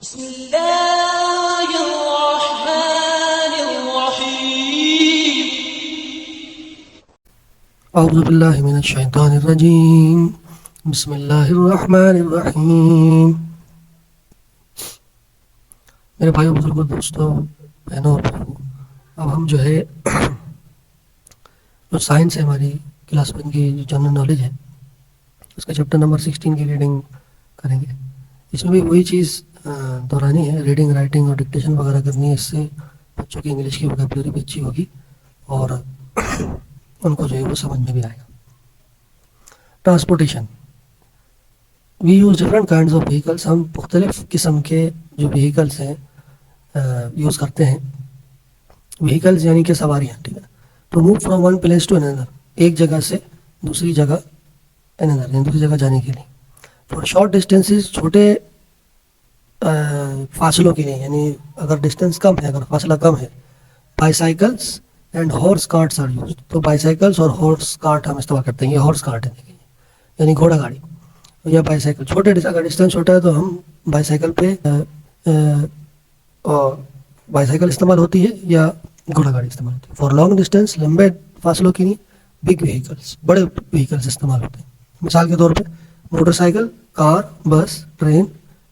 औज़ु बिल्लाहि मिनश शैतानिर रजीम। बिस्मिल्लाहिर्रहमानिर्रहीम। मेरे भाइयों बुजुर्गों दोस्तों बहनों और भाइयों, अब हम जो है जो साइंस है हमारी क्लास 1 की जो जनरल नॉलेज है उसका चैप्टर नंबर 16 की रीडिंग करेंगे। इसमें भी वही चीज़ दोहरानी है, रीडिंग राइटिंग और डिक्टेशन वगैरह करनी है। इससे बच्चों की इंग्लिश की वोकैबुलरी भी अच्छी होगी और उनको जो है वो समझ में भी आएगा। Transportation, we use different kind of vehicles. हम मुख्तलिफ़ किस्म के जो व्हीकल्स हैं यूज़ करते हैं। व्हीकल्स यानी कि सवारियाँ, ठीक है। To move from one place to another, एक जगह से दूसरी जगह, अनदर यानी दूसरी जगह जाने के लिए। फॉर शॉर्ट डिस्टेंसेस, छोटे फासलों के लिए, यानी अगर डिस्टेंस कम है, अगर फासला कम है, bicycles and horse carts are use. तो बाईसाइकिल्स और हॉर्स कार्ट हम इस्तेमाल करते हैं। ये हॉर्स कार्ट है, देखिए, यानी घोड़ा गाड़ी या बाईसाइकिल। छोटे अगर डिस्टेंस छोटा है तो हम बाईसाइकिल पे और बाईसाइकिल इस्तेमाल होती है या घोड़ा गाड़ी इस्तेमाल होती है। फॉर लॉन्ग डिस्टेंस, लंबे फासलों के लिए, बिग व्हीकल्स, बड़े व्हीकल्स इस्तेमाल होते हैं। मिसाल के तौर पे motorcycle, car, bus, train,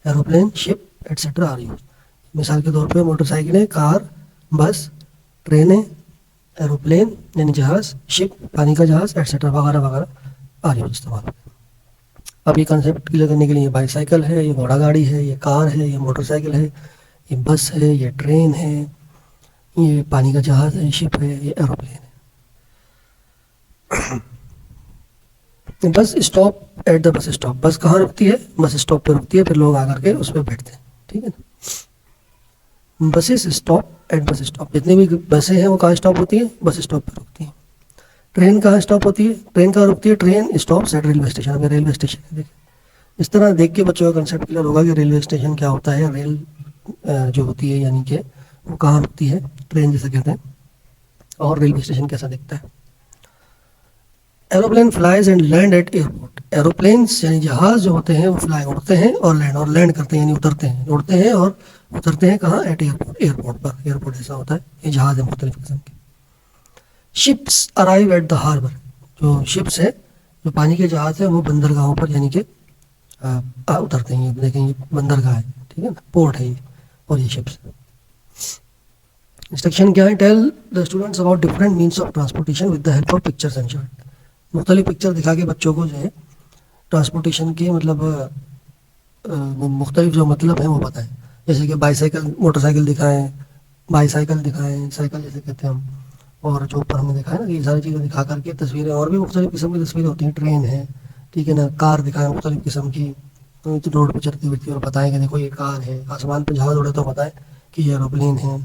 aeroplane, ship etcetera are use. मिसाल के तौर पे मोटरसाइकिलें, कार, बस, ट्रेनें, एरोप्लेन यानी जहाज़, शिप पानी का जहाज़ एट्सेट्रा वगैरह वगैरह आर यूज इस्तेमाल होते हैं। अब ये कंसेप्ट क्लियर करने के लिए, ये बाईसाइकिल है, ये घोड़ा गाड़ी है, ये कार है, ये मोटरसाइकिल है, ये बस है, ये ट्रेन है, ये पानी का जहाज़ है, शिप है, ये एरोप्लेन है। Bus stop at the bus stop, बस कहाँ रुकती है? बस स्टॉप पे रुकती है, फिर लोग आकर के उस पर बैठते हैं, ठीक है ना। Buses stop at bus stop, जितनी भी बसें हैं वो कहाँ स्टॉप होती हैं? बस स्टॉप पे रुकती हैं। ट्रेन कहाँ स्टॉप होती है? ट्रेन कहाँ रुकती है? Train stop at railway station. अगर रेलवे स्टेशन है, देखिए, इस तरह देख के बच्चों का कंसेप्ट क्लियर होगा कि रेलवे स्टेशन क्या होता है। रेल जो होती है यानी कि वो कहाँ रुकती है, ट्रेन जिसे कहते हैं, और रेलवे स्टेशन कैसा दिखता है। Aeroplane flies and land at airport, aeroplanes यानी जहाज जो होते हैं वो फ्लाई उड़ते हैं और लैंड करते हैं यानी उतरते हैं, उड़ते हैं और उतरते हैं कहाँ? एट एयरपोर्ट, एयरपोर्ट पर। एयरपोर्ट ऐसा होता है, ये जहाज है मुख्तलिफ किस्म के। Ships arrive at the harbour, जो शिप्स है, जो पानी के जहाज है, वो बंदरगाहों पर यानी कि उतरते हैं। ये देखें, ये बंदरगाह है, ठीक है ना, पोर्ट है ये, और ये शिप्स। इंस्ट्रक्शन क्या है? Tell the students about different means of transportation with the help of pictures and chart. मुख्तलिफ पिक्चर दिखा के बच्चों को जो है ट्रांसपोर्टेशन के मतलब मुख्तलिफ जो मतलब है वो बताएं। जैसे कि बाईसाइकिल, मोटरसाइकिल दिखाएं, बाईसाइकिल दिखाएं, साइकिल जैसे कहते हैं हम, और जो ऊपर हमने देखा है ना, ये सारी चीज़ें दिखा करके तस्वीरें, और भी मुख्तलिफ किस्म की तस्वीरें होती हैं। ट्रेन है, ठीक है ना, कार दिखाएं मुख्तलिफ किस्म की, तो रोड पर चलती फिरती, और बताएं कि देखो ये कार है। आसमान पर जहाज़ उड़े तो बताएं कि ये एरोप्लेन है।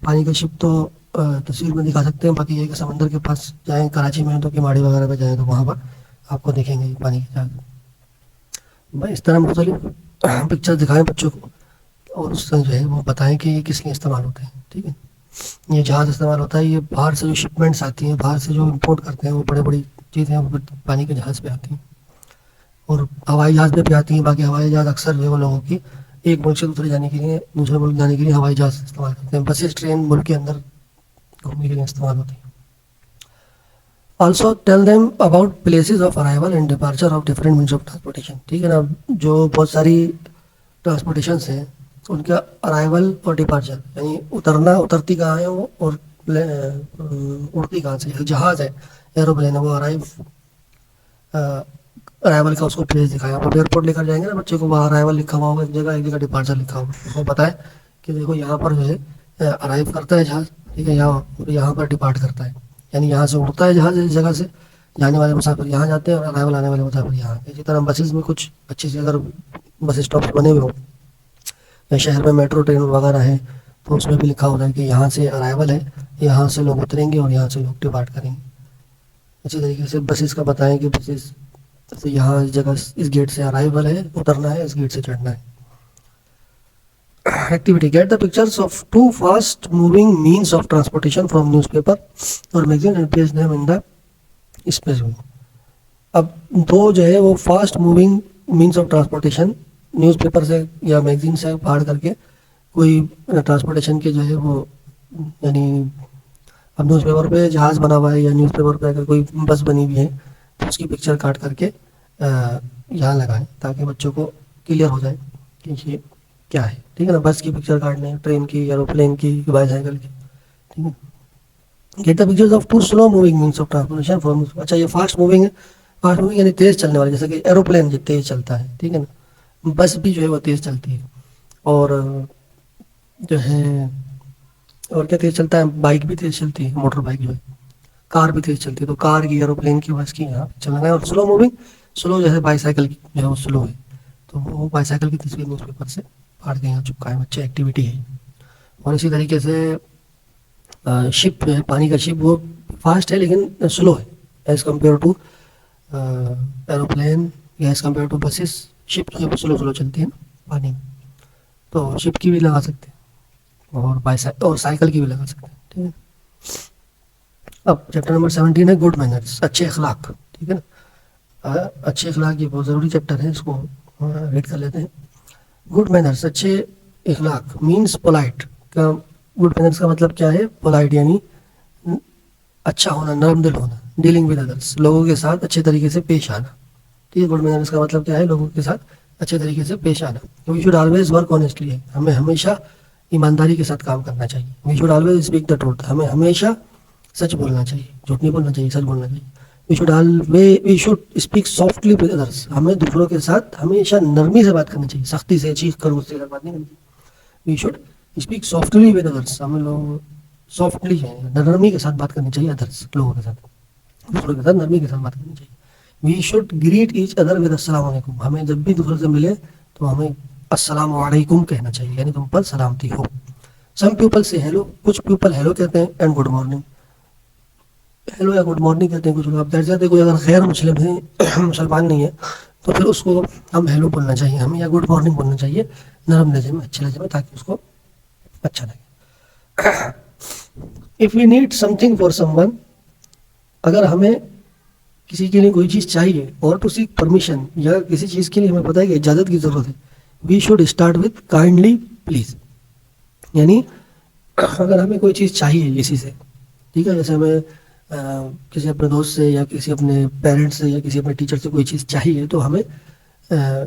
पानी का शिप तो तस्वीर में दिखा सकते हैं। बाकी ये कि समंदर के पास जाएं, कराची में तो किमाड़ी वगैरह पे जाएं तो वहाँ पर आपको देखेंगे पानी के जहाज। भाई इस तरह मुख्तलिफ पिक्चर दिखाएं बच्चों को, और उससे जो है वो बताएं कि ये किस लिए इस्तेमाल होते हैं, ठीक है। ये जहाज़ इस्तेमाल होता है, ये बाहर से जो शिपमेंट्स आती हैं, बाहर से जो इम्पोर्ट करते हैं, वो बड़ी बड़ी चीज़ें वो पानी के जहाज़ पे आती हैं, और हवाई जहाज़ पे भी आती हैं। बाकी हवाई जहाज़ अक्सर जो है वो लोगों की एक मुल्क से दूसरे जाने के लिए, दूसरे मुल्क जाने के लिए हवाई जहाज़ इस्तेमाल करते हैं। बसेस, ट्रेन मुल्क के अंदर घूमने के लिए इस्तेमाल होती है। Also tell them about places of arrival and departure of different means of transportation, ठीक है ना। जो बहुत सारी ट्रांसपोर्टेशन हैं उनका अराइवल और डिपार्चर यानी उतरना, उतरती कहाँ है वो, और उड़ती कहाँ से। जहाज़ है, एरोप्लेन है, वो अराइवल का उसको प्लेस दिखाया। आप एयरपोर्ट लेकर जाएंगे ना बच्चे को, वहाँ अराइवल लिखा हुआ होगा एक जगह डिपार्चर लिखा होगा, उसको पता है कि देखो यहाँ पर जो है अराइव करता है जहाज़, ठीक है, यहाँ पर डिपार्ट करता है, यानी यहाँ से उड़ता है जहाज़, इस जगह से जाने वाले मुसाफिर यहाँ जाते हैं और अराइवल आने वाले मुसाफिर यहाँ। इसी तरह बसेस में कुछ अच्छे से अगर बस स्टॉप बने हुए हो या शहर में मेट्रो ट्रेन वगैरह है तो उसमें भी लिखा होता है कि यहाँ से अराइवल है, यहाँ से लोग उतरेंगे और यहाँ से लोग डिपार्ट करेंगे। इसी तरीके से बसेस का बताएं कि बसेस तो यहाँ इस जगह, इस गेट से अराइवल है, उतरना है, इस गेट से चढ़ना है। Activity, get the pictures of two fast moving means of transportation from newspaper और magazine and paste them in the space view. अब दो जो है वो fast moving means of transportation newspaper से या मैगजीन से फाड़ करके कोई ट्रांसपोर्टेशन के जो है वो, यानी अब न्यूज़पेपर पे जहाज़ बना हुआ है या न्यूज़पेपर पे अगर कोई बस बनी हुई है तो उसकी पिक्चर काट करके यहाँ लगाएं ताकि बच्चों को क्लियर हो जाए कि ये क्या है। ठीक है ना, बस की पिक्चर काटने, ट्रेन की, एरोप्लेन की, बाईसाइकिल की। ठीक है, get the pictures of two slow moving means of transportation from, अच्छा ये फास्ट मूविंग है, फास्ट मूविंग यानी तेज चलने वाले, जैसे कि एरोप्लेन जो तेज चलता है, ठीक है ना, बस भी जो है वो तेज चलती है, और जो है और क्या तेज चलता है, बाइक भी तेज चलती है, मोटर बाइक जो है, कार भी तेज चलती है, तो कार की, एरोप्लेन की, बस की यहाँ पे चलना है। और स्लो मूविंग, स्लो जैसे बाईसाइकिल की जो है वो स्लो है, तो वो बाईसाइकिल की तस्वीर न्यूज़पेपर से फाड़ के यहाँ चिपका है, अच्छी एक्टिविटी है। और इसी तरीके से शिप जो है, पानी का शिप, वो फास्ट है लेकिन स्लो है एज़ कम्पेयर टू एरोप्लेन या as compare to buses. Ship जो है वो स्लो स्लो चलती है ना पानी में, तो शिप की भी लगा सकते हैं और साइकिल की भी लगा सकते हैं। ठीक है, अब चैप्टर नंबर 17 है गुड मैनर्स, अच्छे अखलाक। ठीक है ना, अच्छे अखलाक ये बहुत ज़रूरी चैप्टर है, इसको रीड कर लेते हैं। गुड मैनर्स, अच्छे अखलाक मीन्स पोलाइट का, गुड मैनर्स का मतलब क्या है, पोलाइट यानी अच्छा होना, नर्म दिल होना, डीलिंग विद अदर्स, लोगों के साथ अच्छे तरीके से पेश आना। ठीक है, गुड मैनर्स का मतलब क्या है, लोगों के साथ अच्छे तरीके से पेश आना। We should always work honestly है, हमें हमेशा ईमानदारी के साथ काम करना चाहिए। We should always speak the truth, हमें हमेशा सच बोलना चाहिए, झूठ नहीं बोलना चाहिए, सच बोलना चाहिए। We should speak softly with others, हमें दूसरों के साथ हमेशा नरमी से बात करनी चाहिए, सख्ती से, चीख कर, गुस्से कर बात नहीं करनी चाहिए। We should speak softly with others, हमें लोग सॉफ्टली है, नरमी के साथ बात करनी चाहिए, अदर्स लोगों के साथ, दूसरों के साथ नरमी के साथ बात करनी चाहिए। We should greet each other with अस्सलाम वालेकुम, हमें जब भी दूसरों से मिले तो हमें अस्सलाम वालेकुम कहना चाहिए, यानी तुम पर सलामती हो। सम पीपल से हेलो, कुछ पीपल हेलो कहते हैं, एंड गुड मॉर्निंग, हेलो या गुड मॉर्निंग कहते हैं कुछ लोग। आप दैट जाते, कोई अगर गैर मुस्लिम है, मुसलमान नहीं है, तो फिर उसको हम हेलो बोलना चाहिए हमें, या गुड मॉर्निंग बोलना चाहिए, नरम लहजे में, अच्छे लहजे में, ताकि उसको अच्छा लगे। If we need something for someone, अगर हमें किसी के लिए कोई चीज़ चाहिए, और टू सीक परमिशन, या किसी चीज़ के लिए हमें पता है कि इजाज़त की ज़रूरत है, we should start with kindly please, यानी अगर हमें कोई चीज़ चाहिए किसी से, ठीक है, जैसे हमें किसी अपने दोस्त से या किसी अपने पेरेंट्स से या किसी अपने टीचर से कोई चीज़ चाहिए, तो हमें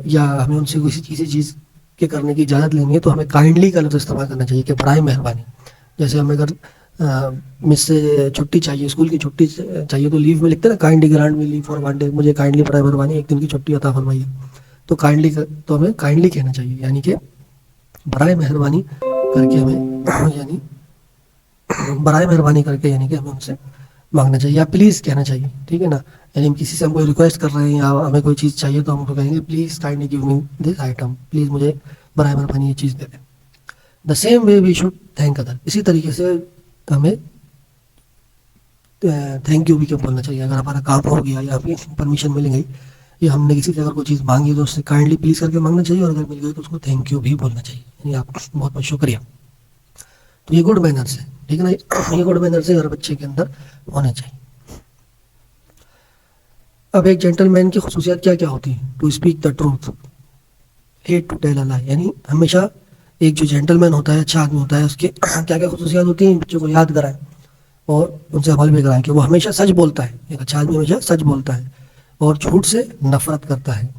या हमें उनसे किसी चीज़ के करने की इजाज़त लेनी है, तो हमें काइंडली का लफ्ज़ इस्तेमाल करना चाहिए कि बड़ाई मेहरबानी। जैसे हमें अगर मिस से छुट्टी चाहिए, स्कूल की छुट्टी चाहिए, तो लीव में लिखते हैं ना, kindly grant me leave for 1 day, मुझे काइंडली बड़ाई मेहरबानी 1 दिन की छुट्टी अता फरमाइए। तो काइंडली तो हमें काइंडली कहना चाहिए, यानी कि बड़ाई मेहरबानी करके हमें यानी बड़ाई मेहरबानी करके, यानी कि हमें उनसे मांगना चाहिए, या प्लीज़ कहना चाहिए। ठीक है ना, यानी हम किसी से हम कोई रिक्वेस्ट कर रहे हैं या हमें कोई चीज़ चाहिए, तो हम उनको कहेंगे please kindly give me this item, please मुझे बराए मेहरबानी ये चीज़ दे दें। The same way we should thank other, इसी तरीके से हमें थैंक यू भी क्यों बोलना चाहिए, अगर हमारा काम हो गया या हमें परमिशन मिल गई या हमने किसी से अगर कोई चीज़ मांगी, तो उससे काइंडली प्लीज़ करके मांगना चाहिए, और अगर मिल गई तो उसको थैंक यू भी बोलना चाहिए, यानी आपका बहुत बहुत शुक्रिया। तो ये गुड मैनर्स है, ठीक है ना, ये गुड मैनर्स हर बच्चे के अंदर होने चाहिए। अब एक जेंटलमैन की खसूसियात क्या क्या होती है, to speak the truth, hate to tell a lie, यानी हमेशा एक जो जेंटलमैन होता है, अच्छा आदमी होता है, उसके क्या क्या खसूसियात होती हैं, बच्चों को याद कराएं और उनसे अमल भी कराएं कि वो हमेशा सच बोलता है, एक अच्छा आदमी हमेशा सच बोलता है, और झूठ से नफरत करता है,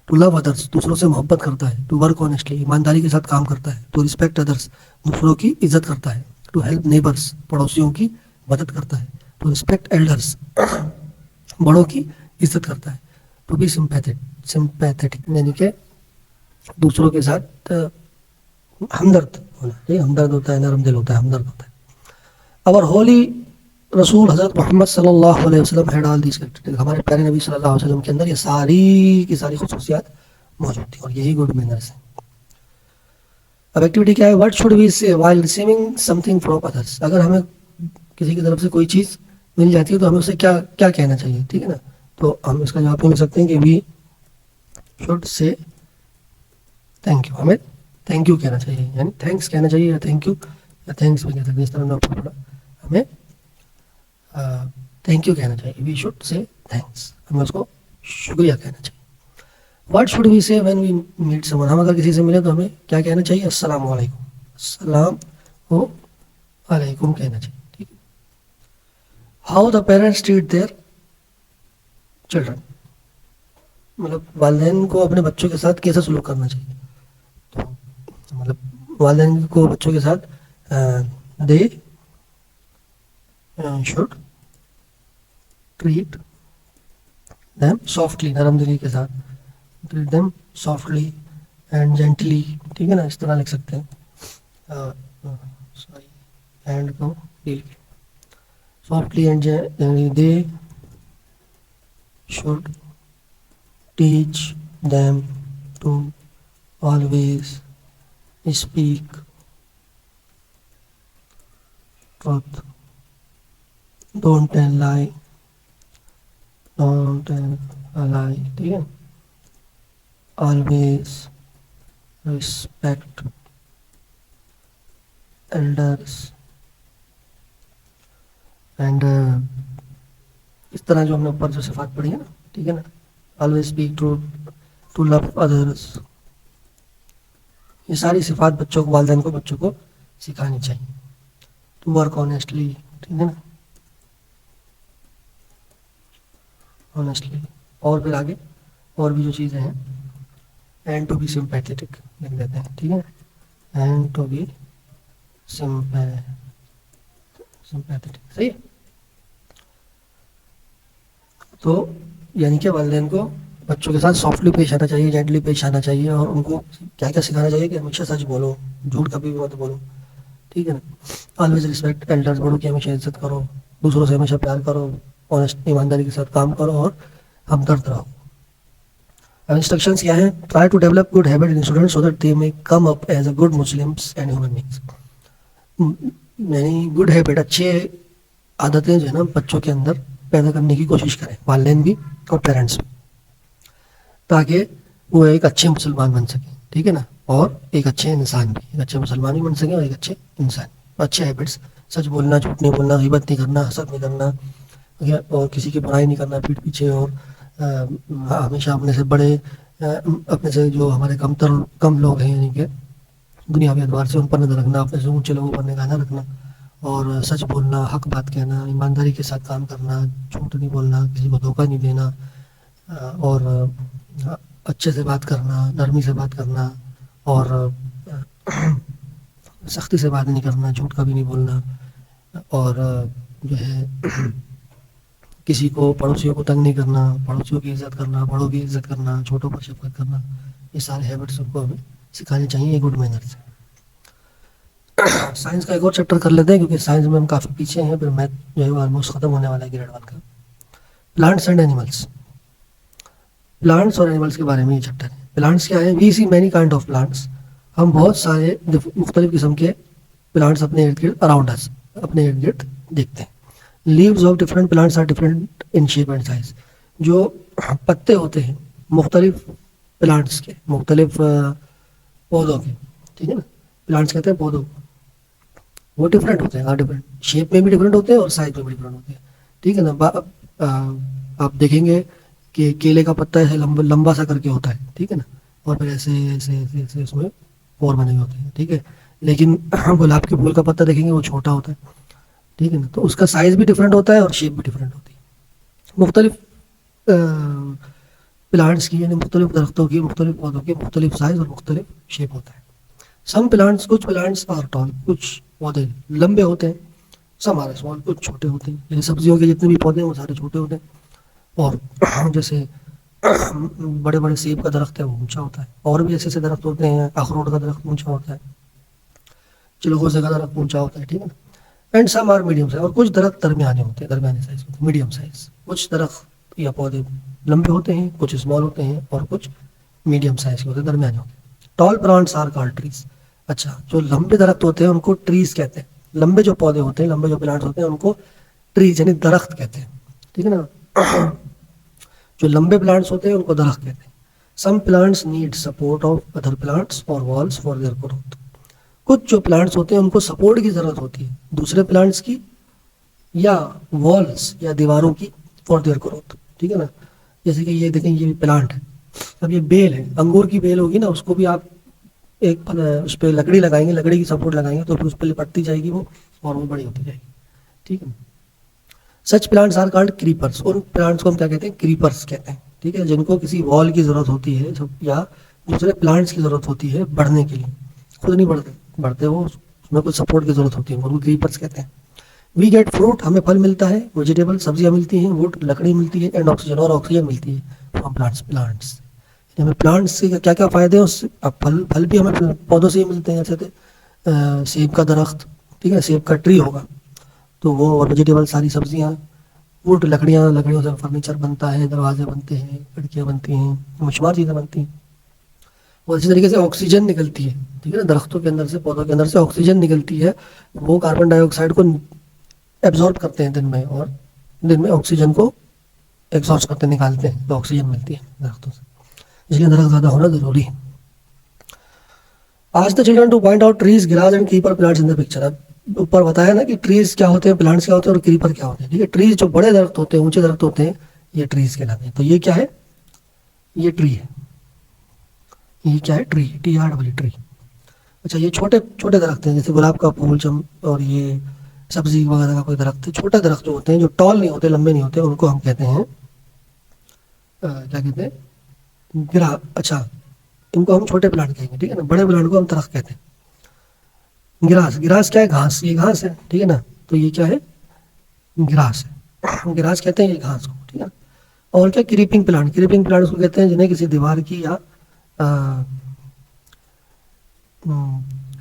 टू लव अदर्स, दूसरों से मोहब्बत करता है, टू वर्क ऑनेस्टली, ईमानदारी के साथ काम करता है, टू रिस्पेक्ट अदर्स, दूसरों की इज्जत करता है, टू हेल्प नेबर्स, पड़ोसियों की मदद करता है, टू रिस्पेक्ट एल्डर्स, बड़ों की इज्जत करता है, टू बी सिंपैथेटिक, यानी कि दूसरों के साथ हमदर्द होना, ये हमदर्द होता है, नरम दिल होता है, हमदर्द होता है। अवर होली रसूल हज़रत मोहम्मद सल्लल्लाहु अलैहि वसल्लम हैड ऑल दीस कैरेक्टरिस्टिक्स, हमारे प्यारे नबी सल्लल्लाहु अलैहि वसल्लम के अंदर ये सारी की सारी खुसूसियात मौजूद थी, और यही गुड मैनर्स है। अब एक्टिविटी क्या है, व्हाट शुड वी से while receiving something from others, अगर हमें किसी की तरफ से कोई चीज़ मिल जाती है तो हमें उसे क्या क्या कहना चाहिए, ठीक है ना, तो हम इसका जवाब लिख सकते हैं कि we should say thank you, हमें थैंक यू कहना चाहिए, यानी थैंक्स कहना चाहिए, या थैंक यू या थैंक्स भी कह सकते हैं, इस तरह ना पकड़ा, हमें थैंक यू कहना चाहिए, वी शुड से थैंक्स, हमें उसको शुक्रिया कहना चाहिए। व्हाट शुड वी से व्हेन वी मीट समवन, हम अगर किसी से मिले तो हमें क्या कहना चाहिए? अस्सलाम वालेकुम, अस्सलाम हो वालेकुम कहना चाहिए, ठीक है। How the parents treat their children, मतलब वालिदैन को अपने बच्चों के साथ कैसा सलूक करना चाहिए? तो मतलब वालिदैन को बच्चों के साथ they should treat them softly, नरम दिली के साथ, treat them softly and gently, ठीक है ना, इस तरह लिख सकते हैं। सॉरी, एंड को deal softly and they should teach them to always speak truth, don't tell lie, don't tell a lie, ठीक है। always respect elders and इस तरह जो हमने ऊपर जो सिफात पढ़ी है ना, ठीक है ना, always speak truth, to love others, ये सारी सिफात बच्चों को, वालिदैन को बच्चों को सिखानी चाहिए। टू वर्क ऑनेस्टली, ठीक है ना, ऑनेस्टली। और फिर आगे और भी जो चीज़ें हैं, एंड टू बी सिंपैथेटिक लिख देते हैं, ठीक है, एंड टू बी सिंपैथेटिक, सही है। तो यानी कि वालिदैन को बच्चों के साथ सॉफ्टली पेश आना चाहिए, जेंटली पेश आना चाहिए, और उनको क्या क्या सिखाना चाहिए कि हमेशा सच बोलो, झूठ कभी भी मत बोलो, ठीक है ना। ऑलवेज रिस्पेक्ट एल्डर्स, बड़ों की हमेशा इज्जत करो, दूसरों से हमेशा प्यार करो, ऑनेस्ट ईमानदारी के साथ काम करो और हमदर्द रहो। अब इंस्ट्रक्शंस क्या है? Try to develop good habit in students so that they may come up as a good Muslims and human beings, यानी गुड हैबिट, अच्छे आदतें जो है ना बच्चों के अंदर पैदा करने की कोशिश करें, वालिदैन भी और पेरेंट्स भी, ताकि वो एक अच्छे मुसलमान बन सकें, ठीक है ना, और एक अच्छे इंसान भी, एक अच्छे मुसलमान भी बन सकें और एक अच्छे इंसान, अच्छे हैबिट्स, सच बोलना, झूठ नहीं बोलना, गीबत नहीं करना, हसद नहीं करना, ठीक है, और किसी की बुराई नहीं करना पीठ पीछे, और हमेशा अपने से बड़े, अपने से जो हमारे कम लोग हैं, यानी कि दुनियावी एतबार से उन पर नजर रखना, अपने से ऊंचे लोगों पर निगाह न रखना, और सच बोलना, हक बात कहना, ईमानदारी के साथ काम करना, झूठ नहीं बोलना, किसी को धोखा नहीं देना, और अच्छे से बात करना, नरमी से बात करना, और सख्ती से बात नहीं करना, झूठ कभी नहीं बोलना, और जो है किसी को, पड़ोसियों को तंग नहीं करना, पड़ोसियों की इज्जत करना, बड़ों की इज्जत करना, छोटों पर शफकत करना, ये सारे हैबिट्स उनको हमें सिखाने चाहिए गुड मैनर से। साइंस का एक और चैप्टर कर लेते हैं, क्योंकि साइंस में हम काफ़ी पीछे हैं, फिर मैथ जो है ऑलमोस्ट ख़त्म होने वाला है ग्रेड 1 का। प्लांट्स एंड एनिमल्स, प्लांट्स और एनिमल्स के बारे में ये चैप्टर है। प्लांट्स क्या है? We see many kind of plants, हम बहुत सारे मुख्तलिफ किस्म के प्लांट्स अपने इर्द गिर्द, अराउंड अस, अपने इर्द गिर्द देखते हैं। Leaves of different plants are different in shape and size, जो पत्ते होते हैं मुख्तलिफ प्लांट्स के, मुख्तलिफ पौधों के, ठीक है ना, प्लांट्स कहते हैं पौधों को, वो डिफरेंट होते हैं, हाँ डिफरेंट शेप में भी डिफरेंट होते हैं और साइज में भी डिफरेंट होते हैं, ठीक है ना। आप देखेंगे कि केले का पत्ता ऐसे लंबा सा करके होता है, ठीक है ना, और फिर ऐसे ऐसे ऐसे ऐसे उसमें और बने हुए होते हैं, ठीक है। लेकिन गुलाब के फूल का पत्ता देखेंगे वो छोटा होता है, ठीक है ना, तो उसका साइज भी डिफरेंट होता है और शेप भी डिफरेंट होती है। मुख्तलिफ प्लांट्स की, यानी मुख्तलिफ दरख्तों की, मुख्तलिफ पौधों की मुख्तलिफ साइज और मुख्तलिफ शेप होता है। सम प्लांट्स, कुछ प्लांट्स आर टॉल, कुछ पौधे लंबे होते हैं, सम आर स्मॉल, कुछ छोटे होते हैं, जैसे सब्जियों के जितने भी पौधे हैं वो सारे छोटे होते हैं, और जैसे बड़े बड़े सेब का दरख्त है वो ऊंचा होता है, और भी ऐसे ऐसे दरख्त होते हैं, अखरोट का दरख्त ऊंचा होता है, चिलगोजे का दरख्त ऊंचा होता है, ठीक है ना। And some are medium size, और कुछ दरख्त दरमियाने होते हैं, दरमियाने साइज होते हैं, मीडियम साइज। कुछ दरख्त या पौधे लंबे होते हैं, कुछ स्मॉल होते हैं, और कुछ मीडियम साइज के होते हैं, दरमियाने होते हैं। Tall plants are called trees, अच्छा जो लंबे दरख्त होते हैं उनको ट्रीज कहते हैं, लंबे जो पौधे होते हैं, लंबे जो प्लांट्स होते हैं उनको ट्रीज यानी दरख्त कहते हैं, ठीक है ना। जो लंबे प्लांट्स होते हैं उनको दरख्त कहते हैं। Some plants need support of other plants और वॉल्स फॉर देयर ग्रोथ, कुछ जो प्लांट्स होते हैं उनको सपोर्ट की जरूरत होती है दूसरे प्लांट्स की, या वॉल्स या दीवारों की, फॉर देयर ग्रोथ, ठीक है ना। जैसे कि ये देखें, ये प्लांट है, अब ये बेल है, अंगूर की बेल होगी ना, उसको भी आप एक उस पर लकड़ी लगाएंगे, लकड़ी की सपोर्ट लगाएंगे तो फिर उस पर लिपटती जाएगी वो, और वो बड़ी होती जाएगी। ठीक है। Such plants are called creepers, उन प्लांट्स को हम क्या कहते हैं, क्रीपर्स कहते हैं। ठीक है, जिनको किसी वॉल की जरूरत होती है या दूसरे प्लांट्स की जरूरत होती है बढ़ने के लिए, खुद नहीं बढ़ते वो, उसमें कुछ सपोर्ट की जरूरत होती है, उनको क्रीपर्स कहते हैं। वी गेट फ्रूट, हमें फल मिलता है, वेजिटेबल सब्जियां मिलती हैं, वुड लकड़ी मिलती है, एंड ऑक्सीजन और ऑक्सीजन मिलती है फ्रॉम प्लांट्स। हमें प्लांट्स से क्या क्या फायदे हैं उससे, अब फल भी हमें पौधों से ही मिलते हैं, जैसे सेब का दरख्त, ठीक है, सेब का ट्री होगा तो वो, और वेजिटेबल सारी सब्जियां, वुड लकड़ियों से फर्नीचर बनता है, दरवाजे बनते हैं, खिड़कियाँ बनती हैं, बेशुमार चीज़ें बनती हैं। और इसी तरीके से ऑक्सीजन निकलती है, ठीक है ना, दरख्तों के अंदर से, पौधों के अंदर से ऑक्सीजन निकलती है, वो कार्बन डाइऑक्साइड को एब्जॉर्ब करते हैं दिन में, और दिन में ऑक्सीजन को एग्जॉस्ट करते निकालते हैं, तो ऑक्सीजन मिलती है दरख्तों से, इसलिए दरख्त ज़्यादा होना ज़रूरी है। आज the children two point out trees, grass and creeper plants in the picture. अब ऊपर बताया ना कि ट्रीज क्या होते हैं, प्लांट्स क्या होते हैं और क्रीपर क्या होते हैं। ठीक है, ट्रीज जो बड़े दरख्त होते हैं, ऊंचे दरख्त होते हैं, ये ट्रीज कहलाते हैं। तो ये क्या है, ये ट्री है, ये क्या है, ट्री, TREE ट्री। अच्छा, ये छोटे छोटे दरख्त हैं, जैसे गुलाब का फूल, और ये सब्जी वगैरह का कोई दरख्त है, छोटे दरख्त जो होते हैं, जो टॉल नहीं होते, लंबे नहीं होते, उनको हम कहते हैं क्या कहते हैं, अच्छा, इनको हम छोटे प्लांट कहेंगे। ठीक है ना, बड़े प्लांट को हम दरख्त कहते हैं। गिरास क्या है, घास, ये घास है। ठीक है ना, तो ये क्या है, गिरास है, गिरास कहते हैं ये घास को। ठीक है, और क्या, क्रीपिंग प्लांट उसको कहते हैं जिन्हें किसी दीवार की या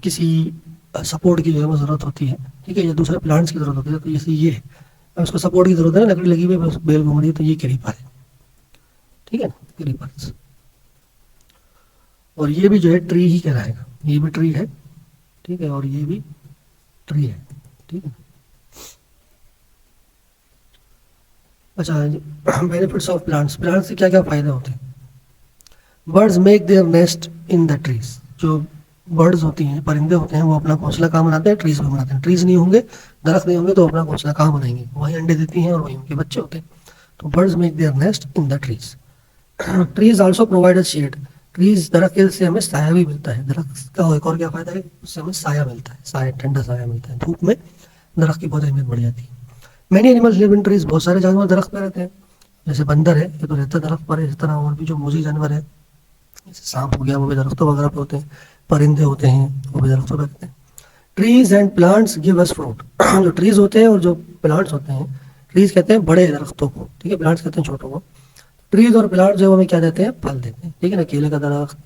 किसी सपोर्ट की जो है वो जरूरत होती है। ठीक है, या दूसरे प्लांट्स की जरूरत होती है, तो जैसे ये है, अब इसको सपोर्ट की जरूरत है ना, लकड़ी लगी हुई है, बेल घूम रही है, तो ये क्रीपर है। ठीक है ना, क्रीपर्स। और ये भी जो है ट्री ही कहलाएगा, ये भी ट्री है। ठीक है, और ये भी ट्री है। ठीक है, अच्छा, बेनिफिट्स ऑफ प्लांट्स से क्या क्या फायदे होते हैं। Birds make their nest in the trees, जो बर्ड्स होती हैं, परिंदे होते हैं, वो अपना घोंसला कहाँ बनाते हैं, ट्रीज में बनाते हैं। ट्रीज नहीं होंगे, दरख्त नहीं होंगे, तो अपना घोंसला कहाँ बनाएंगे, वही अंडे देती हैं और वही उनके बच्चे होते हैं। तो birds make their nest in the trees. Trees also provide shade, trees, दरख्त से हमें साया भी मिलता है। दरख्त का एक और क्या फायदा है, उससे हमें साया मिलता है, साया, ठंडा साया मिलता है। धूप में दरख्त की बहुत अहमियत बढ़ जाती है। मैनी एनिमल्स लिव इन ट्रीज, बहुत सारे जानवर दरख्त पर रहते हैं। जैसे बंदर है, ये तो रहता है दरख्त पर है। इस तरह और भी जो मोजी जानवर है, जैसे सांप हो गया, वो भी दरख्तों वगैरह पे होते हैं। परिंदे होते हैं, वो भी दरख्तों पर रहते हैं। Trees and plants give us fruit, जो ट्रीज होते हैं और जो प्लांट्स होते हैं, ट्रीज कहते हैं बड़े दरख्तों को, ठीक है, प्लांट्स कहते हैं छोटों को। ट्रीज और प्लांट जो हमें क्या देते हैं, फल देते हैं। ठीक है ना, केले का दरख्त,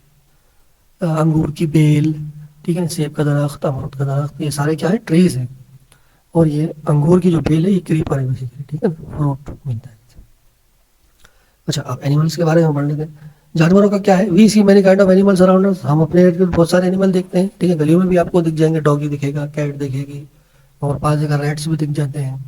अंगूर की बेल, ठीक है, सेब का दरख्त, अमरूद का दरख्त, ये सारे क्या है, ट्रीज हैं। और ये अंगूर की जो बेल है, ये क्रीपर है बेसिकली। ठीक है, फ्रूट मिलता है। अच्छा, अब एनिमल्स के बारे में पढ़ लेते हैं। जानवरों का क्या है, we see many kind of animals around us, हम अपने इर्द गिर्द बहुत सारे एनिमल देखते हैं। ठीक है, गलियों में भी आपको दिख जाएंगे, डॉगी दिखेगा, कैट दिखेगी, और पास जगह रैट्स भी दिख जाते हैं।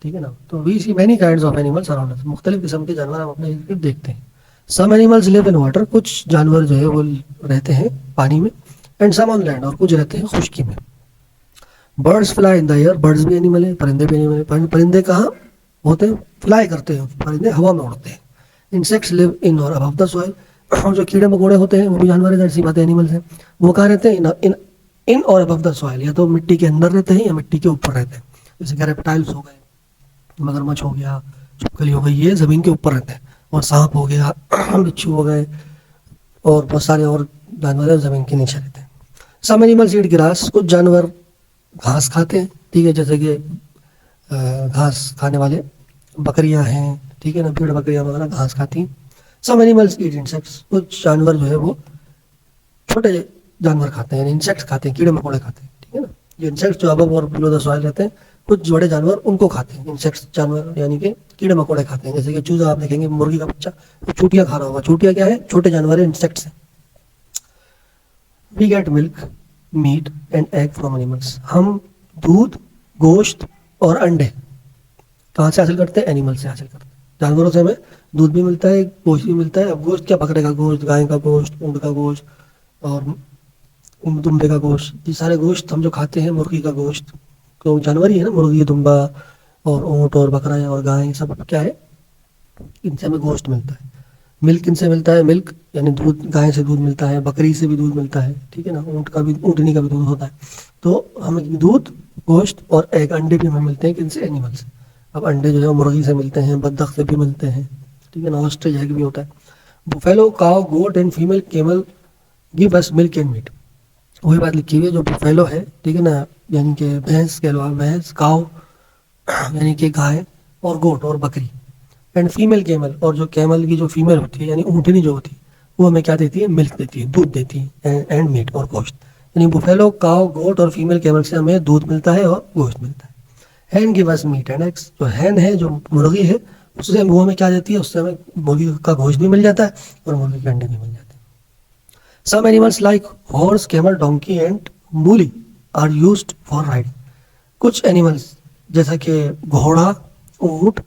ठीक है ना, तो we see many kinds of animals around us, मुख्तलिफ किस्म के जानवर हम अपने इर्द गिर्द देखते हैं। Some animals live in water, कुछ जानवर जो है वो रहते हैं पानी में, एंड सम ऑन लैंड, और कुछ रहते हैं खुश्की में। Birds fly in the air, birds भी एनिमल है, परिंदे भी एनिमल है। परिंदे कहाँ होते हैं, फ्लाई करते हैं, परिंदे हवा में उड़ते हैं। इंसेक्ट्स लिव इन और अबव द सॉइल, और जो कीड़े मकोड़े होते हैं वो भी जानवर है, ऐसी बातें एनिमल्स हैं। वो कहाँ रहते हैं, इन और अबव द सॉइल, या तो मिट्टी के अंदर रहते हैं या मिट्टी के ऊपर रहते हैं। जैसे कि रेप्टाइल्स हो गए, मगरमच्छ हो गया, छिपकली हो गई, ये जमीन के ऊपर रहते हैं। और सांप हो गया, बिच्छू हो गए, और बहुत सारे और जानवर जमीन के नीचे रहते हैं। सम एनिमल्स ईट ग्रास, कुछ जानवर घास खाते हैं। ठीक है, जैसे कि घास खाने वाले बकरियां हैं। ठीक है ना, भेड़ बकरियां वगैरह घास खाती हैं। सम एनिमल्स ईट इंसेक्ट्स, कुछ जानवर जो है वो छोटे जानवर खाते हैं, इंसेक्ट्स खाते हैं, कीड़े मकोड़े खाते हैं। ठीक है ना, ये इंसेक्ट्स जो अबव और बिलो द सॉइल रहते हैं, कुछ बड़े जानवर उनको खाते हैं। इंसेक्ट्स जानवर यानी कि कीड़े मकोड़े खाते हैं, जैसे कि चूजा, आप देखेंगे मुर्गी का बच्चा वो चूटियां खा रहा होगा। चूटियां क्या है, छोटे जानवर है, इंसेक्ट्स है। We get milk, meat and egg from animals, हम दूध, गोश्त और अंडे कहाँ से हासिल करते हैं, एनिमल से हासिल करते हैं। जानवरों से हमें दूध भी मिलता है, गोश्त भी मिलता है। अब गोश्त क्या, बकरे का गोश्त, गाय का गोश्त, ऊँट का गोश्त और दुम्बे का गोश्त, ये सारे गोश्त हम जो खाते हैं। मुर्गी का गोश्त तो जानवर ही है ना, मुर्गी, दुम्बा और ऊँट और बकरा और गाय, सब क्या है, इनसे हमें गोश्त मिलता है। मिल्क किनसे मिलता है? मिल्क यानी दूध, गाय से दूध मिलता है, बकरी से भी दूध मिलता है, ठीक है ना, ऊँट का भी, ऊँटनी का भी दूध होता है। तो हमें दूध, गोश्त और एग, अंडे भी हमें मिलते हैं किनसे? एनिमल से। अब अंडे जो है मुर्गी से मिलते हैं, बत्तख से भी मिलते हैं, ठीक है ना, ऑस्ट्रिच एग भी होता है। Buffalo, cow, goat and female camel give us milk and meat. वही बात लिखी हुई है, जो बुफेलो है, ठीक है ना, यानी कि भैंस कह लो आप, भैंस, काव यानी कि गाय, और गोट और बकरी, एंड फीमेल कैमल, और जो कैमल की जो फीमेल होती है यानी ऊँटनी जो होती है, वो हमें क्या देती है? मिल्क देती है, दूध देती है, एंड मीट और गोश्त। यानी बुफेलो, काव, गोट और फीमेल कैमल से हमें दूध मिलता है और गोश्त मिलता है। Hen give us meat and eggs, जो हैन है, जो मुर्गी है, उससे वो हमें क्या देती है? उससे हमें मुर्गी का गोश्त भी मिल जाता है और मुर्गी के अंडे भी मिल जाते हैं। Some animals like horse, camel, donkey and mule are used for riding. कुछ एनिमल्स जैसा कि घोड़ा, ऊँट,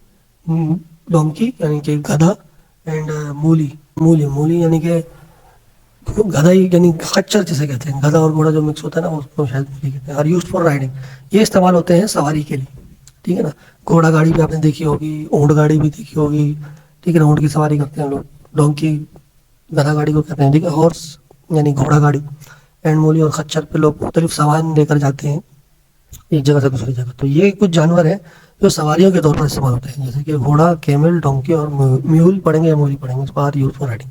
डोंकी यानी कि गधा, एंड मूली, मूली मूली यानी कि गधा ही, यानी खच्चर जिसे कहते हैं, गधा और घोड़ा जो मिक्स होता है ना, उसको शायद मूली कहते हैं। आर यूज्ड फॉर राइडिंग, ये इस्तेमाल होते हैं सवारी के लिए, ठीक है ना। घोड़ा गाड़ी भी आपने देखी होगी, ऊँट गाड़ी भी देखी होगी, ठीक है ना, ऊँट की सवारी करते हैं लोग। डोंकी, गधा गाड़ी को कहते हैं, ठीक है। हॉर्स यानी घोड़ा गाड़ी, एंड मूली और खच्चर पे लोग मुख्तलिफ सामान लेकर जाते हैं एक जगह से दूसरी जगह। तो ये कुछ जानवर हैं जो सवारियों के तौर पर इस्तेमाल होते हैं, जैसे कि घोड़ा, कैमल, डोंकी और म्यूल पढ़ेंगे या मूली पढ़ेंगे, उसको are use for riding.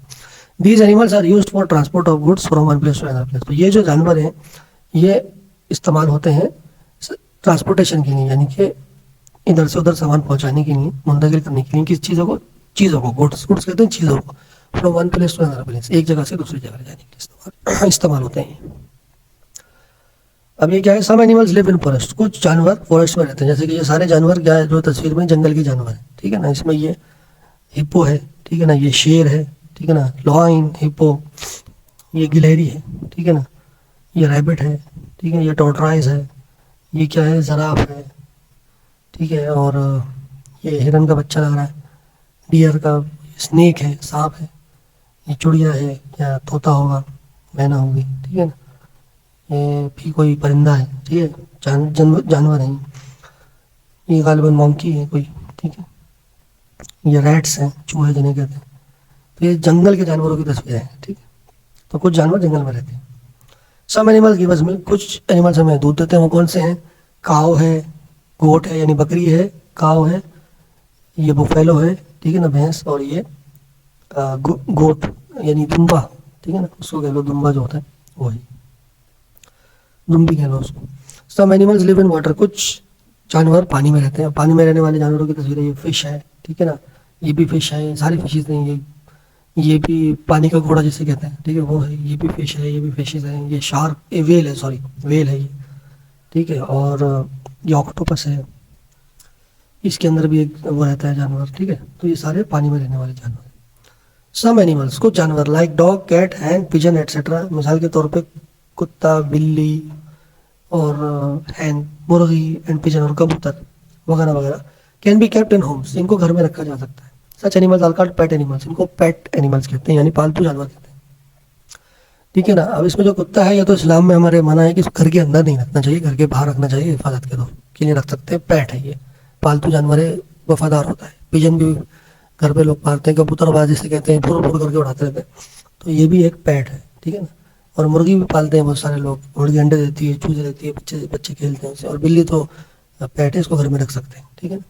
These animals are used for transport of goods from one place to another place. तो ये जो जानवर हैं, ये इस्तेमाल होते हैं ट्रांसपोर्टेशन के लिए, यानी कि इधर से उधर सामान पहुंचाने के लिए, मुंतकिल करने के लिए, किस चीज़ों को, गुड्स, गुड्स कहते हैं चीज़ों को, from one place to another place, एक जगह से दूसरी जगह जाने के लिए इस्तेमाल होते हैं। अब ये क्या है? Some animals live in forest, कुछ जानवर फॉरेस्ट में रहते हैं, जैसे कि ये सारे जानवर क्या है जो तस्वीर में, जंगल के जानवर हैं, ठीक है ना। इसमें ये हिप्पो है, ठीक है ना, ये शेर है, ठीक है ना, लॉइन, हिप्पो, ये गिलहरी है, ठीक है ना, ये रैबिट है, ठीक है, ये टोर्टोइज है, ये क्या है? जराफ है, ठीक है, और ये हिरन का बच्चा लग रहा है, डियर का, स्नेक है, सांप है, ये चिड़िया है या तोता होगा, मैना होगी, ठीक है ना, ये भी कोई परिंदा है, ठीक है, जानवर है ये गालिबन मॉन्की है कोई, ठीक है, ये रैट्स हैं, चूहे जिन्हें कहते हैं। तो ये जंगल के जानवरों की तस्वीरें हैं, ठीक है। तो कुछ जानवर जंगल में रहते हैं। Some animals give us milk, कुछ एनिमल्स हमें दूध देते हैं, वो कौन से हैं? काव है, गोट है यानी बकरी है, काव है, ये बुफेलो है, ठीक है ना, भैंस, और ये गोट यानी दुम्बा, ठीक है ना, उसको कह लो दुम्बा जो होता है वही, दुम्बी कह लो उसको। Some animals live in water, कुछ जानवर पानी में रहते हैं। पानी में रहने वाले जानवरों की तस्वीरें, ये फिश है, ठीक है ना, ये भी फिश है, सारी फिशेज हैं ये भी पानी का घोड़ा जिसे कहते हैं, ठीक है, वो है, ये भी फिश है, ये भी फिशेज हैं, ये शार्क, ये वेल है, सॉरी वेल है ये, ठीक है, और ये ऑक्टोपस है, इसके अंदर भी एक वो रहता है जानवर, ठीक है। तो ये सारे पानी में रहने वाले जानवर। सम एनिमल्स, कुछ जानवर लाइक डॉग, कैट, हैन, पिजन एटसेट्रा, मिसाल के तौर पे कुत्ता, बिल्ली और हैन, मुर्गी, एंड पिजन और कबूतर वगैरह वगैरह, can be kept in homes, इनको घर में रखा जा सकता है। Such animals are called pet animals, इनको पेट एनिमल्स कहते हैं, यानी पालतू जानवर कहते हैं, ठीक है ना। अब इसमें जो कुत्ता है, ये तो इस्लाम में हमारे मना है कि घर के अंदर नहीं रखना चाहिए, घर के बाहर रखना चाहिए, हिफाजत के लिए रख सकते हैं। पेट है ये, पालतू जानवर है, वफादार होता है। पिजन भी घर पे लोग पालते हैं, कबूतरबाजी से कहते हैं, फुर फुर करके उड़ाते रहते हैं, तो ये भी एक पेट है, ठीक है ना। और मुर्गी भी पालते हैं बहुत सारे लोग, मुर्गी अंडे देती है, चूजे देती है, बच्चे बच्चे खेलते हैं उससे। और बिल्ली तो पेट है, इसको घर में रख सकते हैं, ठीक है ना।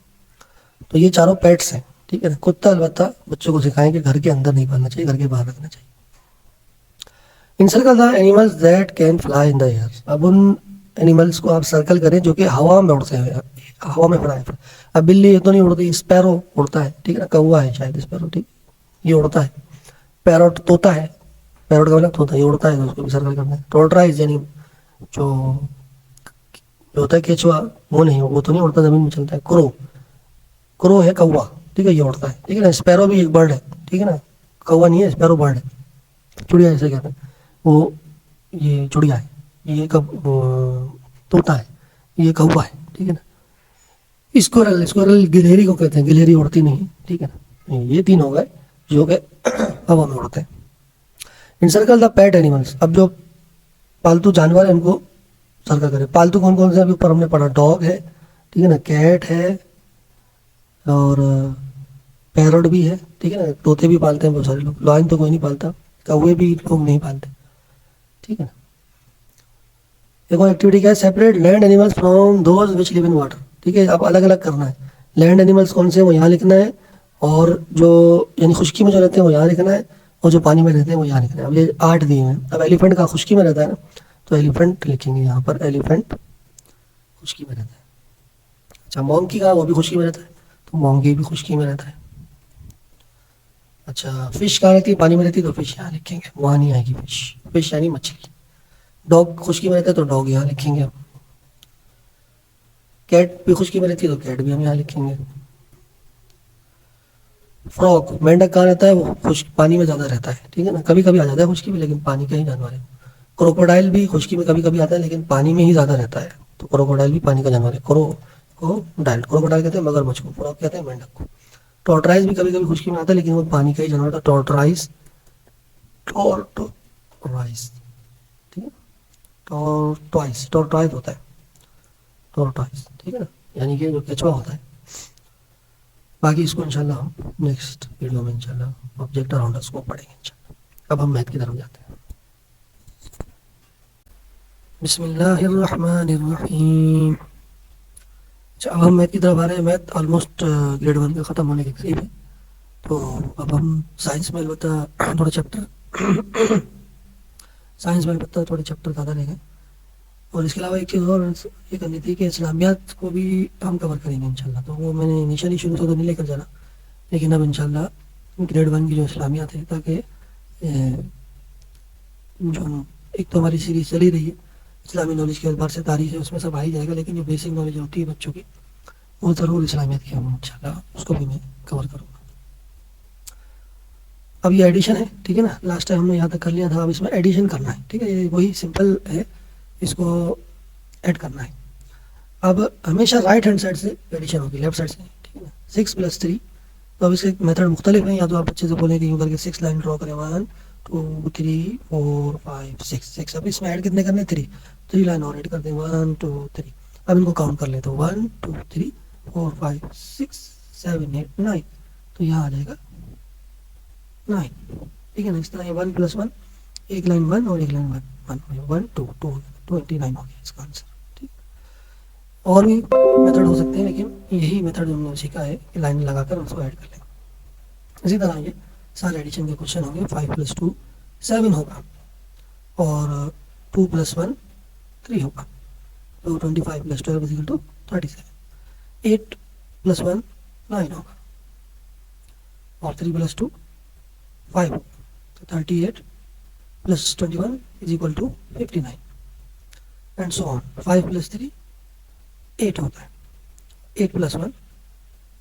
तो ये चारों पेट्स हैं, ठीक है ना। कुत्ता अलबत्ता बच्चों को सिखाएं कि घर के अंदर नहीं पालना चाहिए, घर के बाहर रखना चाहिए। Encircle the animals that can fly in the air, अब उन एनिमल्स को आप सर्कल करें जो कि हवा में उड़ते हैं, हवा में फ्लाई। अब बिल्ली ये तो नहीं उड़ती, स्पैरो उड़ता है, ठीक है ना, कौवा है शायद स्पैरो, ठीक, ये उड़ता है। पैरोट तोता है, पैरोट का मतलब तोता, ये उड़ता है, तो उसको भी सर्कल करना है। टोर्टोइज यानी जो जो होता है केचुआ, वो नहीं, वो तो नहीं उड़ता, जमीन में चलता है। क्रो, क्रो है कौवा, ठीक है, ये उड़ता है, ठीक है ना। स्पैरो भी एक बर्ड है, ठीक है ना, कौवा नहीं है, स्पैरो बर्ड है, चिड़िया जैसे कहते हैं वो, ये चिड़िया है, ये तोता है, ये कौवा है, ठीक है ना। स्क्वायरल, स्क्वायरल गिलहरी को कहते हैं, गिलहरी उड़ती नहीं, ठीक है ना। ये तीन हो गए जो कि हवा में उड़ते हैं। इन सर्कल द पेट एनिमल्स, अब जो पालतू जानवर है इनको सर्कल करें। पालतू कौन कौन से अभी ऊपर हमने पढ़ा? डॉग है, ठीक है ना, कैट है, और पैरट भी है, ठीक है ना, तोते भी पालते हैं बहुत सारे लोग, लॉयन तो कोई नहीं पालता, कौवे भी लोग नहीं पालते, ठीक है ना। एक और एक्टिविटी क्या है, separate land animals from those which live in water, ठीक है, अब अलग अलग करना है। लैंड एनिमल्स कौन से हैं वो यहाँ लिखना है, और जो यानी खुश्की में जो रहते हैं वो यहाँ लिखना है, और जो पानी में रहते हैं वो यहाँ लिखना है। अब ये 8 दिए हैं। अब एलिफेंट का खुश्की में रहता है ना, तो एलिफेंट लिखेंगे यहाँ पर, एलिफेंट खुश्की में रहता है। अच्छा, मोंकी का, वो भी खुश्की में रहता है, तो मोंकी भी खुश्की में रहता है। अच्छा, फिश कहाँ रहती है, पानी में रहती है, तो फिश यहाँ लिखेंगे, वहाँ नहीं आएगी फिश, फिश यानी मछली। डॉग खुश्की में रहता है तो डॉग यहाँ लिखेंगे। कैट भी खुश्की में रहती है तो कैट भी हम यहाँ लिखेंगे। फ्रॉग, मेंढक कहाँ रहता है, वो खुश्क पानी में ज़्यादा रहता है, ठीक है ना, कभी कभी आ जाता है खुश्की में, लेकिन पानी का ही जानवर है। क्रोकोडाइल भी खुश्की में कभी कभी आता है, लेकिन पानी में ही ज़्यादा रहता है, तो क्रोकोडाइल भी पानी का जानवर है। क्रोकोडाइल, क्रोकोडाइल कहते हैं मगरमच्छ को, फ्रॉग कहते हैं मेंढक को। टॉर्टराइज भी कभी कभी खुश्की में आता है, लेकिन वो पानी का ही जानवर था, टॉर्टराइज, टॉर्टोराइज, ठीक है, टॉर्टॉइज, टॉर्टॉइज होता है, टॉर्टॉइज, ठीक है ना, यानी कि जो केचुआ होता है। बाकी इसको इंशाल्लाह हम नेक्स्ट वीडियो में इंशाल्लाह ऑब्जेक्ट अराउंड अस को पढ़ेंगे इंशाल्लाह। अब हम मैथ की तरफ जाते हैं। बिस्मिल्लाहिर्रहमानिर्रहीम। अच्छा, अब हम मैथ की तरफ आ रहे हैं। मैथ ऑलमोस्ट ग्रेड 1 का ख़त्म होने के करीब है, तो अब हम साइंस में अलबत्ता थोड़े चैप्टर साइंस में अलबत्ता थोड़े चैप्टर ज़्यादा रहेंगे। और इसके अलावा एक चीज़ और ये करनी थी कि इस्लामियात को भी हम कवर करेंगे इंशाल्लाह। तो वो मैंने इनिशियली शुरू से तो नहीं लेकर जाना, लेकिन अब इंशाल्लाह ग्रेड 1 की जो इस्लामियात है, ताकि जो एक तो हमारी सीरीज चली रही है इस्लामी नॉलेज के अखबार से तारीख है, उसमें सब आ ही जाएगा, लेकिन जो बेसिक नॉलेज होती है बच्चों की, वो ज़रूर इस्लामियत की हम इंशाल्लाह उसको भी मैं कवर करूँगा। अब ये एडिशन है, ठीक है ना, लास्ट टाइम हमने यहाँ तक कर लिया था, अब इसमें एडिशन करना है, ठीक है, ये वही सिंपल है, इसको ऐड करना है। अब हमेशा राइट हैंड साइड से एडिशन होगी, लेफ्ट साइड से, ठीक है ना। 6 + 3, तो अब इसके मेथड मुख्तलिफ हैं, या तो आप अच्छे से बोलें कि यूँ करके 6 लाइन ड्रॉ करें, 1 2 3 4 5 6। अब इसमें ऐड कितने करने, 3 लाइन और ऐड कर दें, 1 2 3। अब इनको काउंट कर लें, तो 1 2 3 4 5 6 7 8 9, तो यहाँ आ जाएगा 9, ठीक है ना। इस तरह ये 1 + 1, एक लाइन 1 और एक लाइन 1 1 2 2 29 हो गया इसका आंसर, ठीक। और भी मेथड हो सकते हैं, लेकिन यही मेथड जो हमने सीखा है कि लाइन लगाकर उसको ऐड कर लें। इसी तरह ये सारे एडिशन के क्वेश्चन होंगे। 5 + 2 7 होगा, और 2 + 1 3 होगा, तो 25 + 12 = 37। 8 + 1 9 होगा, और 3 + 2 5 होगा, तो 38 + 21 = 59, एंड सो ऑन। 5 + 3 8 होता है, 8 + 1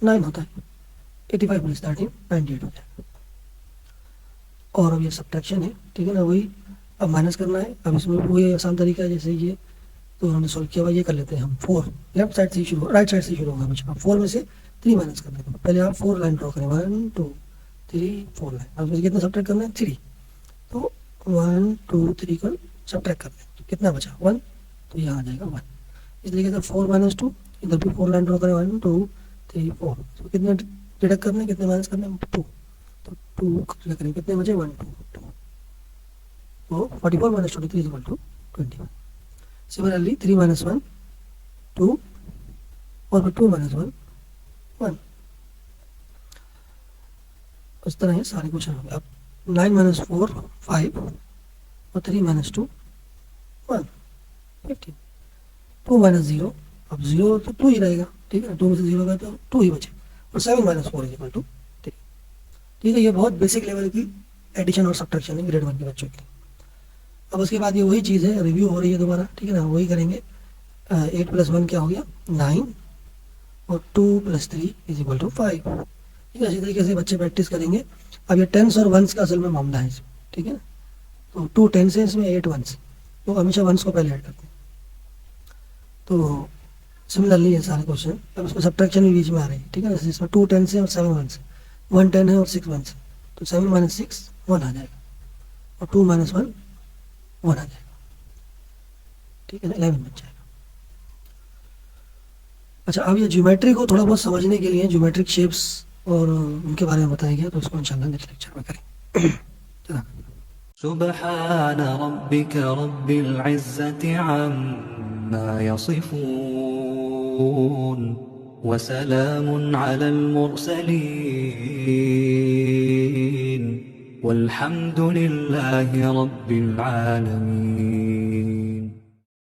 9 होता है, 85 + 13 98 हो जाएगा। और अब ये सब्ट्रैक्शन है, ठीक है ना, वही अब माइनस करना है। अब इसमें वही आसान तरीका है, जैसे ये तो उन्होंने सॉल्व किया हुआ, ये कर लेते हैं हम। 4 लेफ्ट साइड से शुरू, राइट साइड से शुरू होगा हमेशा। 4 में से 3 माइनस करने को, पहले आप 4 लाइन ड्रॉ करें, 1 2 3 4 लाइन। अब मुझे कितना सब्ट्रैक्ट करना है, 3, तो 1 2 3 को सब्ट्रैक्ट कर दें, तो कितना बचा 1, तो यहाँ आ जाएगा 1। इस तरीके से 4 - 2, इधर भी 4 लाइन ड्रॉ करें, 1 2 3 4, तो कितने डिडक्ट करने, कितने माइनस करने, 2, तो 2 करें, कितने बचे 1 2 2, तो 44 - 23 = 21। सिमिलरली 3 - 1 2, और फिर 2 - 1 1। इस तरह ये सारे क्वेश्चन हो गए। अब 9 - 4 5, और 3 - 2 1 15। 2 - 0, अब 0 तो 2 ही रहेगा, ठीक है, 2 में से 0 गया तो 2 ही बचे, और 7 - 4 = 3, ठीक है। ये बहुत बेसिक लेवल की एडिशन और सब्ट्रैक्शन है ग्रेड 1 के बच्चों की। अब उसके बाद ये वही चीज़ है, रिव्यू हो रही है दोबारा, ठीक है ना, वही करेंगे। 8 + 1 क्या हो गया 9, और 2 + 3 = 5, ठीक है। इसी तरीके से बच्चे प्रैक्टिस करेंगे। अब ये टेंस और वंस का असल में मामला है इसमें, ठीक है ना, तो 2 टेंस है इसमें, 8 वंस, तो हमेशा वंस को पहले ऐड करते हैं। तो सिमिलरली ये सारे क्वेश्चन, अब इसमें सब्ट्रैक्शन भी बीच में आ रही है, ठीक है ना, इसमें 2 टेंस है और 7 वंस है, 1 10 है और 6 वंस है, तो 7 - 6 1 आ जाएगा, और 2 - 1 1 आ जाएगा, ठीक है ना, 11 बन जाएगा। अच्छा, अब ये ज्योमेट्री को थोड़ा बहुत समझने के लिए, ज्योमेट्रिक शेप्स और उनके बारे में बताया गया, तो इसको इंशाल्लाह नेक्स्ट लेक्चर में करेंगे। जज़ाकल्लाह। सुब्हान रब्बिक रब्बिल इज़्ज़ति अम्मा यसिफून व सलामुन अलल मुरसलीन वल्हम्दुलिल्लाहि रब्बिल आलमीन।